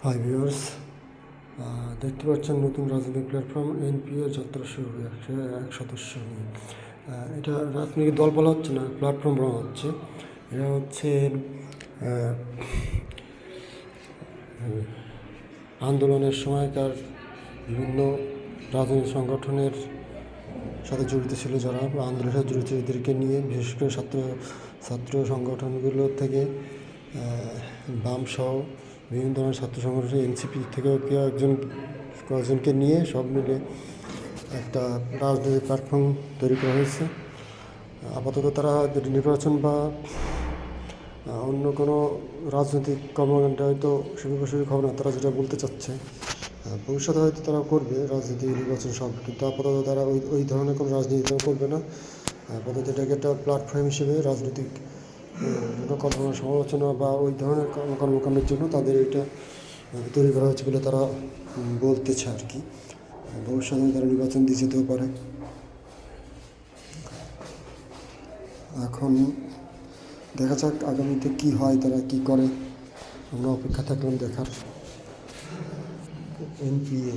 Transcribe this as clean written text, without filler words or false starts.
Hi viewers, দেখতে পাচ্ছেন নতুন রাজনৈতিক প্ল্যাটফর্ম এনপিএ যাত্রা শুরু হয়েছে এক সদস্য নিয়ে। এটা রাজনৈতিক দল বলা হচ্ছে না, প্ল্যাটফর্ম বলা হচ্ছে। এটা হচ্ছে আন্দোলনের সময়কার বিভিন্ন রাজনৈতিক সংগঠনের সাথে জড়িত ছিল, যারা আন্দোলনের সাথে জড়িত এদেরকে নিয়ে, বিশেষ করে ছাত্র সংগঠনগুলো থেকে বামসহ বিভিন্ন ধরনের ছাত্র সংগঠন, এনসিপি থেকেও কয়েকজনকে নিয়ে সব মিলে একটা রাজনৈতিক প্ল্যাটফর্ম তৈরি করা হয়েছে। আপাতত তারা নির্বাচন বা অন্য কোনো রাজনৈতিক কর্মকাণ্ডে হয়তো সুবিধাসুযোগ হবে না, তারা যেটা বলতে চাচ্ছে। ভবিষ্যতে হয়তো তারা করবে রাজনীতি, নির্বাচন সব, কিন্তু আপাতত তারা ওই ধরনের কোনো রাজনীতি করবে না। আপাতত এটাকে একটা প্ল্যাটফর্ম হিসেবে রাজনৈতিক সমালোচনা বা ওই ধরনের কর্মকাণ্ডের জন্য তাদের এটা তৈরি করা হয়েছে বলে তারা বলতেছে আর কি। ভবিষ্যতে তারা নির্বাচন দিয়ে যেতেও পারে। এখন দেখা যাক আগামীতে কি হয়, তারা কি করে, আমরা অপেক্ষা থাকলাম দেখার। এনপিএ